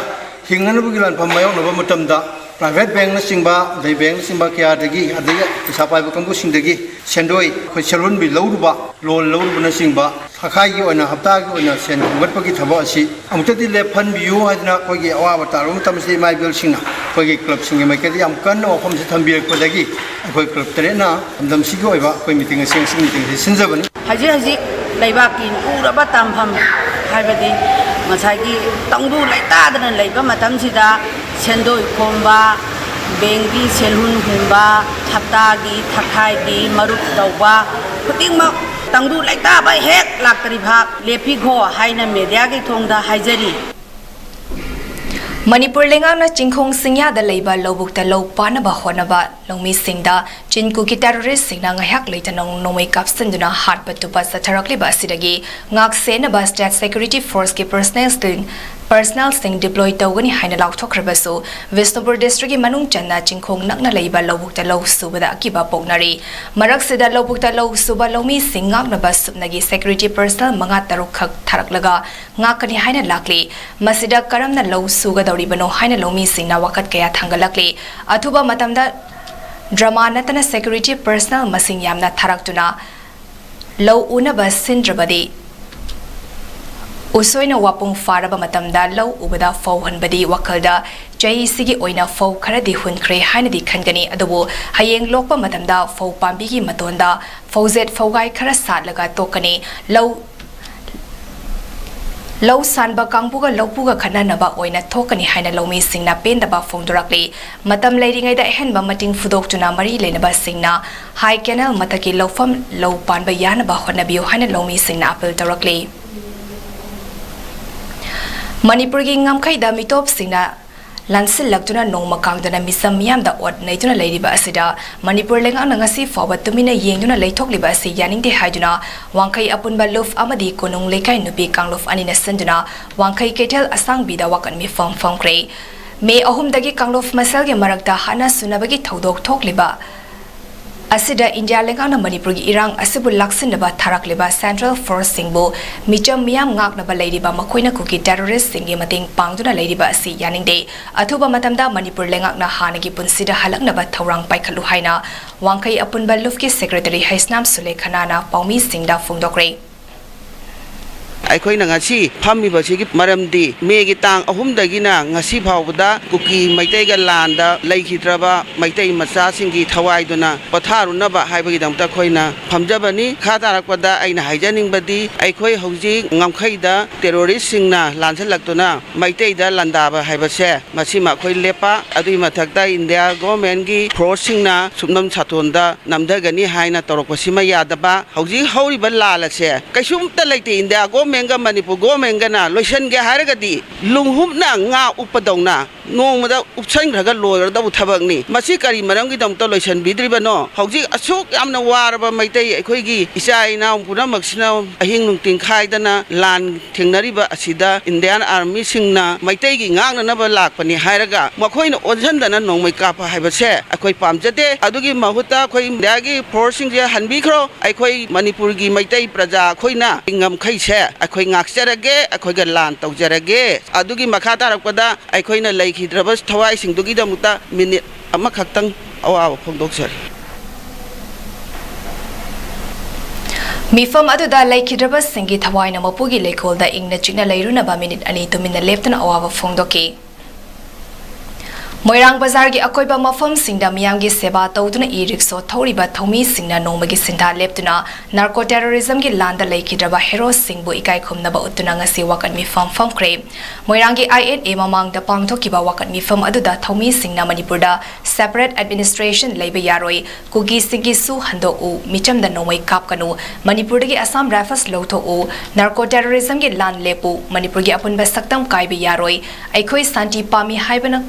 hingana bu gilan phamayo no ba matam da private bank na singba dai bank singba kya dagi adiga sapai ba kambu singdagi sendoi khoi salun bi lawruba loan lawruba na singba thakai gi oina hapta gi oina sen khungat pa gi thaba asi amutati le phan biu hadna koi gi awa batar mutam se mai bel singna koi gi club singi mai ke am kan no khom se thambir ko dagi koi club tere na amdam si gi oiba koi meeting sing meeting sinjabani haji leiba kin ura ba tam pham haibadi masagi tangdu laita dana leiba matam sida sendoi khomba bengi selhun humba haptagi thakai maruk tawba khutingma tangdu laita ba hek laktari bha lepi go haina media gi thongda haijari Manipur lengang na chingkhong singya da leiba lobuk ta lo pana ba hona ba longmi singda chinku ki terrorist singna ngahak leitanong nomai kapsen duna hat patupa satharakli ba sidagi ngak sena ba state security force ki personnel sing deploy tawgani haina laukthokrabasu Visnupur district ki manung channa chingkhong nakna leiba lobuk ta lo subada ki ba poknari marak sida lobuk ta lo suba lomi singak na ba subnagi security personnel manga taruk khak tharaklaga ngakani haina lakli masida karamna lo suga bano haina lomi singna wakat kaya thangalakli athuba matamda drama natana security personnel masing yamna tharaktuna low una ba sindrabadi usoina wapung faraba matamda low ubada fawhan badi wakalda jai sigi oina faw kharadi hunkhre haina di khangani adubu hayeng lokpa matamda faw pambi gi matonda fawzet fawgai khara satlaga tokani low lau sanba kangbuga laupuga khananaba oina thokani haina lomi singna pendaba phongdorakli matam leiringai da henba mating fudoktuna mari lenaba singna high canal mataki lofam low panba yanaba honabiu haina lomi singna apel torakli Manipur gi ngamkhai da mitop singna Lansil Lagtuna no Makangdana Missam Yam the Odd Natuna Lady Basida, Manipur Lengang Nangasi forward to Mina Yenduna Laytok Libasi Yaning de Hyduna, Wankai Upon Baluf Amadi Konung Lekai Nubi Kanglof Anina Senduna, Wankai Ketel Asang Bida Wakan Mi Fong Kray. May Ohum Dagi Kanglof Maselga Marakta Hana Sunabagi Todok Tok Liba. Asida India Lengang Manipur Irang Asibul Laksin Naba Tarak Liba Central Force Singbo, Micham Miam Ngak Naba Lady Ba Makoina Cookie Terrorist Singi Mating Pangduna Lady Ba Si Yaning Day, Atuba Matamda Manipur Lengak Na Hanagi Punsida Halak Naba Taurang Paikalu Haina, Wankai Apun Balufki Secretary Haisnam Sule Kanana, Paumi Singda Fungdokre. ꯑꯩꯈꯣꯏꯅ ꯉꯁꯤ ꯐꯝꯃꯤꯕꯁꯤꯒꯤ ꯃꯔꯝꯗꯤ ꯃꯦꯒꯤ ꯇꯥꯡ 3ꯗꯒꯤꯅ ꯉꯁꯤ ꯐꯥꯎꯕꯗ cookie ꯃꯩꯇꯩꯒ ꯂꯥꯟꯗ ꯂꯩꯈꯤꯗ꯭ꯔꯕ ꯃꯩꯇꯩ ꯃꯆꯥꯁꯤꯡꯒꯤ ꯊꯋꯥꯏꯗꯨꯅ ꯄꯣꯊꯥꯔꯨꯅꯕ ꯍꯥꯏꯕꯒꯤꯗꯃꯛꯇ ꯑꯩꯈꯣꯏꯅ ꯐꯝꯖꯕꯅꯤ ꯈꯥ ꯇꯥꯔꯛꯄꯗ ꯑꯩꯅ ꯍꯥꯏꯖꯅꯤꯡꯕꯗꯤ ꯑꯩꯈꯣꯏ ꯍꯧꯖꯤꯛ ꯉꯝꯈꯩꯗ ꯇꯦꯔꯣꯔꯤꯁꯁꯤꯡꯅ ꯂꯥꯟꯁꯤꯜꯂꯛꯇꯨꯅ ꯃꯩꯇꯩꯗ ꯂꯥꯟꯗꯥꯕ ꯍꯥꯏꯕꯁꯦ ꯃꯁꯤꯃ ꯑꯩꯈꯣꯏ ꯂꯦꯞꯄ ꯑꯗꯨꯒꯤ ꯃꯊꯛꯇ ꯏꯟꯗꯤꯌꯥ ꯒꯣꯚꯔꯟꯃꯦꯟꯠꯒꯤ ꯐꯣꯔꯁꯁꯤꯡꯅ ꯁꯨꯞꯅꯝ ꯁꯥꯊꯣꯟꯗ ꯅꯝꯊꯒꯅꯤ ꯍꯥꯏꯅ ꯇꯧꯔꯛꯄꯁꯤꯃ ꯌꯥꯗꯕ ꯍꯧꯖꯤꯛ ꯍꯧꯔꯤꯕ ꯂꯥꯟ ꯑꯁꯦ ꯀꯩꯁꯨꯝꯇ ꯂꯩꯇꯦ ꯏꯟꯗꯤꯌꯥ ꯒꯣꯚꯔꯟꯃꯦꯟꯠꯒ ꯃꯅꯤꯄꯨꯔ ꯒꯣꯚꯔꯟꯃꯦꯟꯠꯒꯅ ꯂꯣꯏꯁꯟꯒꯦ ꯍꯥꯏꯔꯒꯗꯤ ꯂꯨꯡꯍꯨꯞꯅ ꯉꯥ ꯎꯞꯄꯗꯧꯅ ꯅꯣꯡꯃꯗ ꯎꯞꯁꯟꯈ꯭ꯔꯒ ꯂꯣꯏꯔꯗꯧꯕ ꯊꯕꯛꯅꯤ ꯃꯁꯤ ꯀꯔꯤ ꯃꯔꯝꯒꯤꯗꯃꯛꯇ ꯂꯣꯏꯁꯟꯕꯤꯗ꯭ꯔꯤꯕꯅꯣ ꯍꯧꯖꯤꯛ ꯑꯁꯨꯛ ꯌꯥꯝꯅ ꯋꯥꯔꯕ ꯃꯩꯇꯩ ꯑꯩꯈꯣꯏꯒꯤ ꯏꯆꯥ ꯏꯅꯥꯎ ꯄꯨꯝꯅꯃꯛꯁꯤꯅ ꯑꯍꯤꯡ ꯅꯨꯡꯊꯤꯜ ꯈꯥꯏꯗꯅ ꯂꯥꯟ ꯊꯦꯡꯅꯔꯤꯕ ꯑꯁꯤꯗ ꯏꯟꯗꯤꯌꯥꯟ ꯑꯥꯔꯃꯤꯁꯤꯡꯅ ꯃꯩꯇꯩꯒꯤ ꯉꯥꯛꯅꯅꯕ ꯂꯥꯛꯄꯅꯤ ꯍꯥꯏꯔꯒ ꯃꯈꯣꯏꯅ ꯑꯣꯟꯁꯤꯟꯗꯅ ꯅꯣꯡꯃꯩ ꯀꯥꯞꯄ ꯍꯥꯏꯕꯁꯦ ꯑꯩꯈꯣꯏ ꯄꯥꯝꯖꯗꯦ ꯑꯗꯨꯒꯤ ꯃꯍꯨꯠꯇ ꯑꯩꯈꯣꯏ ꯏꯟꯗꯤꯌꯥꯒꯤ ꯐꯣꯔꯁꯁꯤꯡꯁꯦ ꯍꯟꯕꯤꯈ꯭ꯔꯣ ꯑꯩꯈꯣꯏ ꯃꯅꯤꯄꯨꯔꯒꯤ ꯃꯩꯇꯩ ꯄ꯭ꯔꯖꯥ ꯑꯩꯈꯣꯏꯅ ꯉꯝꯈꯩꯁꯦ ꯑꯩꯈꯣꯏ ꯉꯥꯛꯆꯔꯒꯦ ꯑꯩꯈꯣꯏꯒ ꯂꯥꯟ ꯇꯧꯖꯔꯒꯦ ꯑꯗꯨꯒꯤ ꯃꯈꯥ ꯇꯥꯔꯛꯄꯗ ꯑꯩꯈꯣꯏꯅ ꯂꯩꯈꯤꯗ꯭ꯔꯕ ꯊꯋꯥꯏꯁꯤꯡꯗꯨꯒꯤꯗꯃꯛꯇ ꯃꯤꯅꯤꯠ ꯑꯃꯈꯛꯇꯪ ꯑꯋꯥꯕ ꯐꯣꯡꯗꯣꯛꯆꯔꯤ Mifam aduda laikhidraba singi thawaina mapugi lekolda ingna chikna leirunaba minute ani tumina leptana awawa phongdoki Moirang Bazar gi akoiba mafam singda miyamgi seba tawduna e-rickshaw thoriba thomi singna nongmagi sintha leptuna narco terrorism gi landa laikhidraba hero singbu ikai khumnaba utuna ngasi wakan mifam famkre Moirang gi INA mamang da pangthokiba wakan mifam aduda thomi singna manipurda separate administration leiba yaroi kugi singi su hando u micham da nomai kapkanu manipur gi assam rifles lotho u narco terrorism gi lan lepu manipur gi apunba saktam kaiba yaroi aikhoi santi pami haibana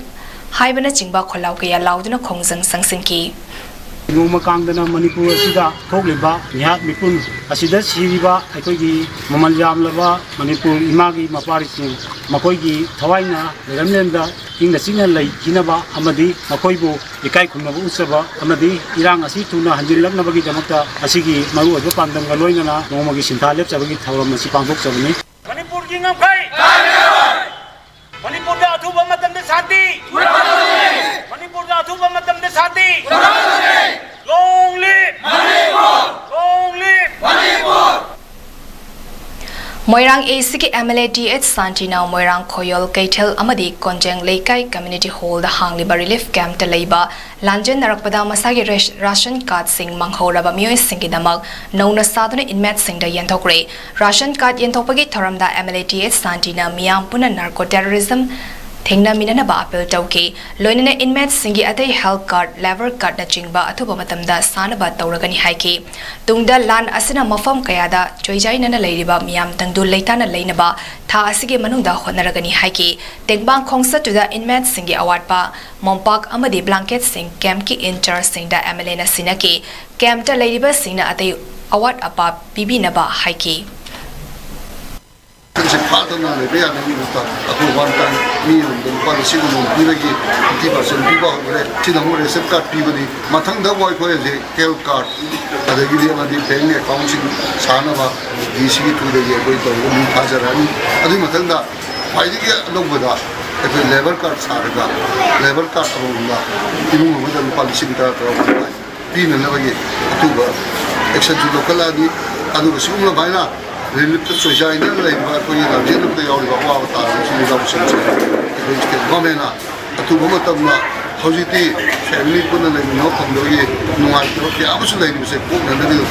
Haibana Chingba Kolauke allowed in a Kongzang Sangsinki. Noma Kangana Manipur Sida, Togliba, Nihat Mipun, Asida Siriba, Akogi, Mamanjam Lava, Manipur, Imagi, Maparisin, Makoigi, Tawaina, Remenda, in the signal like Hinaba, Amadi, Makoibo, the Kaikunaba Usaba, Amadi, Irang Asituna, Handilam Navagi Damata, Asigi, Maru, Pandam Galoina, Nomagi Sintalep, Savagi, Tawamasipang books of me. Manipur King of Kai! Manipur da Atuba Matam de Sati! Manipur da Atuba Matam de Sati! Long live Manipur! Long live Manipur! Moirang ACK MLADH Santina Moirang Koyol Kaitel Amadi Konjeng Leikai Community Hall the Hangliba Relief Camp to Leiba Lanjan Narakpada Masagi Russian card sing Manghoraba Mio Singidamag Nona Southern inmate sing the Yentokre Russian card Yentopagi Toramda MLADH Santina Miam Puna narco terrorism Thingna minana ba apel tauke loinana inmates singi atei health card lever card na chingba athuba matamda sanaba tauragani haike tungda lan asina mafam kayada choijai nana leiriba miyam tangdu leitana leinaba tha asige manungda honaragani haike tengbang khongsa to the inmates singi award pa mompak amadi blanket sing camp ki in charge sing da MLA na sinake camp ta leiriba singna atei award apa bibi na ba haike Kasi partner na lebeya na minuta ako one time minum dan pa siguro nilagi 50% biba gore tinamore safeguard pibani mathang da boy ko je health card adagi dia madi bank account sana ba DC to de ko to ni hajarani adu mathang da faidi ke lobada ek level card saraga level card ronda imu madan policy ta to pin na bagi tuba action to local adi adu siguro baina Relief to Sojaina, like Bakoya, General, the Awata, Gomena, to Gomatama, Hositi, family put a no Kondoye, no, I absolutely was a book and a little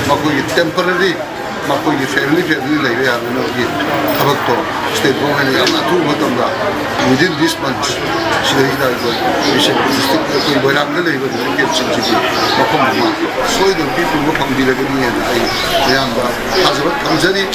Makoy temporary ꯃꯈꯣꯏꯒꯤ family ꯂꯩꯕ ꯌꯥꯗꯅꯕꯒꯤ ꯊꯕꯛꯇꯣ state ꯒꯣꯚꯔꯟꯃꯦꯟꯠꯅ ꯌꯥꯝꯅ ꯑꯊꯨꯕ ꯃꯇꯝꯗ within dish month ꯁꯤꯗꯩꯗ ꯑꯩꯈꯣꯏ Bishnupur district ꯑꯩꯈꯣꯏ ꯃꯣꯏꯔꯥꯡꯗ ꯂꯩꯕ ꯔꯤꯂꯤꯐ ꯀꯦꯝꯞꯁꯤꯡꯁꯤꯒꯤ ꯃꯐꯝ ꯑꯃ ꯁꯣꯏꯗꯅ ꯄꯤꯕ ꯐꯪꯕꯤꯔꯒꯅꯤꯅ ꯑꯩ ꯃꯌꯥꯝꯗ ꯊꯥꯖꯕ ꯊꯝꯖꯔꯤ.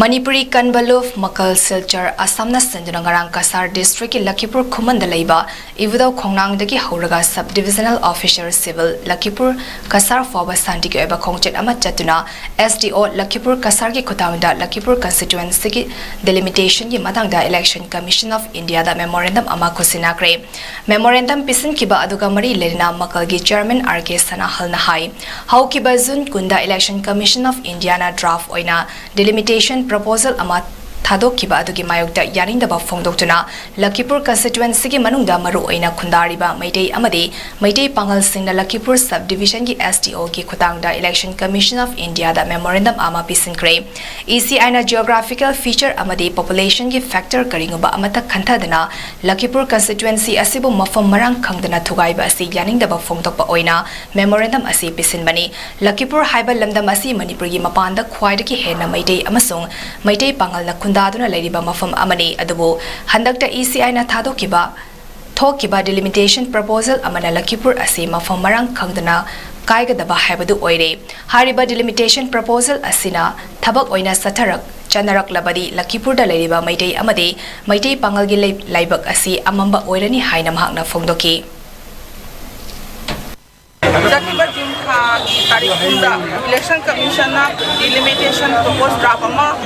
Manipuri Kanbaluf Makal Silchar Assamna Senduna Ngarang Kasar District ki Lakipur Khumanda Leiba Ivudaw Khongnang dagi Hauraga Subdivisional Officer Civil Lakipur Kasar Foba Santi ki Eba Khongchet ama chatuna SDO Lakipur Kasar ki Khutamda Lakipur Constituency ki Delimitation ki Matangda Election Commission of India da Memorandum ama Khusinakre Memorandum pisin kiba aduga mari lerina Makal gi Chairman RK Sana halna hai Hau kiba Zun Kunda Election Commission of India na draft oina delimitation proposal ama thadok kiba adugi mayokta yaringdaba phongdoktuna Lakipur constituency ki manungda maru oina khundariba maitei amadi maitei pangal singna Lakipur subdivision ki SDO ki khutangda election commission of India da memorandum ama pisinkre ECI na geographical feature amadi population ki factor karinguba amata khanthadana Lakipur constituency asibu mafam marang khangdana thugaiba asi yaringdaba phongdokpa oina memorandum asi pisinbani Lakipur haiba lamdam asi Manipur gi mapanda khwaidaki hena maitei amasung maitei pangal na Daduna Lady Bamafam Amani Adubo, Handakta ECI na Tadokiba, Tokiba delimitation proposal Amana Lakipur Asima from Marang Kangdana, Kaiga the Bahabadu Oire, Hariba delimitation proposal Asina, Tabak Oina Satarak, Chanarak Labadi, Lakipur da Ladiba Maite Amade, Maite Pangalgi Laibak Asi, Amamba Oirani Hainam Hagna Fondoki. Election Commission na delimitation proposed draft ama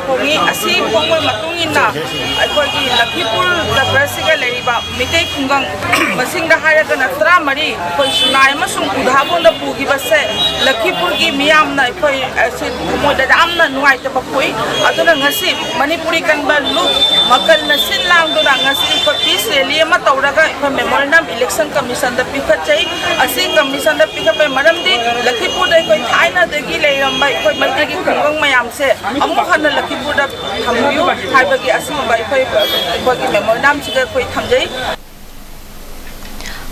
kongi asi kongoi matungin na aikogi Lakipur da presiga leriba mitei kungang masingda hayata na tramari koi sunai masung udhabon da pugi basse Lakipur gi miyam na koi asi moda amna nuai ta bakoi aduna ngasi Manipuri kanba look makal na sinlang do ngasi ko peace rally ma tawraga ko memorandum election commission da pikachai asi commission da pikapai maramdi Lakipur da koi thaina dagi leiramba koi maitagi kungang mayam se amu khana Lakipur da thambiu haibagi asima koi koi memorandum siga koi thamjai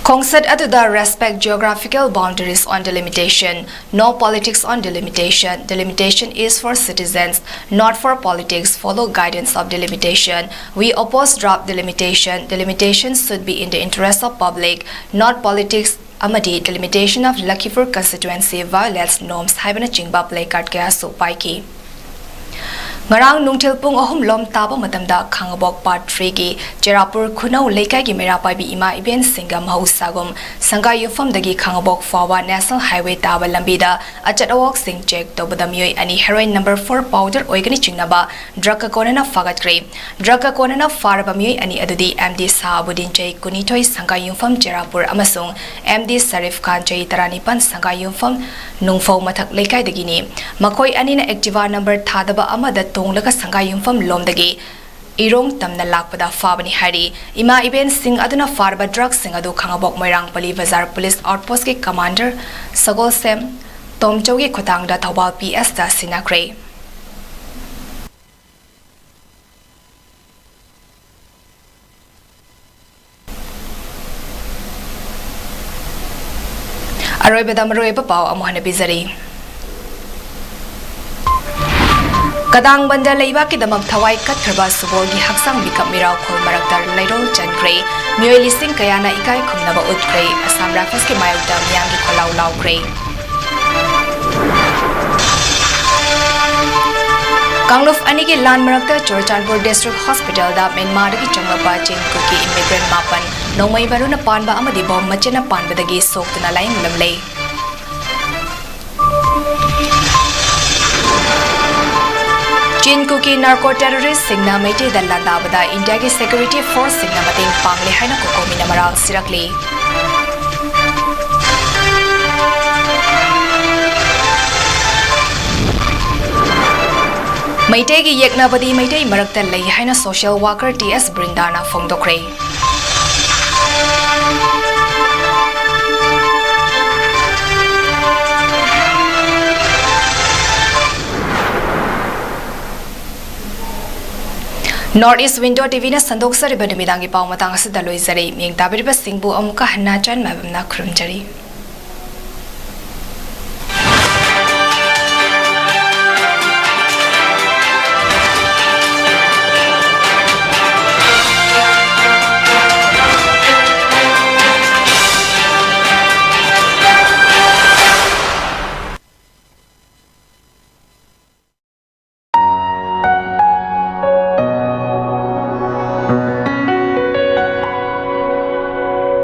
Kongsat Aduda respect geographical boundaries on delimitation. No politics on delimitation. Delimitation is for citizens, not for politics. Follow guidance of delimitation. We oppose draft delimitation. Delimitation should be in the interest of public, not politics. Amadi delimitation of Lakipur constituency violates norms. Haibana chingba placard kaya so paiki. Ngarang nungtil pung ahum lom taba matamda Khangabok Part 3 ki Cherapur Khunau Leikai ki Merapai bi ima iben singam hausagum Sangha yufam dagi Khangabok Fawa National Highway taba lambida achat awak sing check tobada mioi ani heroin number 4 powder oigani chingnaba drug konena fagatkre drug konena faraba mioi ani adudi MD Sahabudin Chai Kunitoi Sangha yufam Cherapur amasung MD Sarif Khan Chai Taranipan Sangha yufam nungfau mathak Leikai dagi ni makoi ani na activa number thadaba amada Tonglaka Sangha yumfam lomdagi Irong tamna lakpada fabani hari ima iben sing aduna farba drugs sing adu Khangabok Moirang Pali Bazar Police Outpost ke Commander Sagol Sem Tomchau ki khotangda Thobal PS da sinakre Aroy bedam roy pau amuhana bizari Kadang banda leiba ki damak thawai kathraba subolgi haksang bikap mirau khol maraktar lairol chankre mioi lising kayana ikai khumnaba utkre Assam Rifles ki mayokda miyangi kholau laukre Kangluf anigi lan marakta Chorchanpur District Hospital da Myanmar ki changlapa chinko ki immigrant mapan nongmai baruna panba amadi bom machena panbadagi soktuna laing lamlei Chin Kuki narco terrorist Singna Maite Dalanda Bada India ki security force Singna Mating Pangle Haina Kokomi Namaral Sirakli. Maite ki Yekna Badi Maite Marakta Lay Haina social worker TS Brindana Fongdokre. Northeast Window TV na sandok sa riba numidangi pao matang sa daloy zari miyang tabiriba singbu amuka hanachan mabam na krum jari.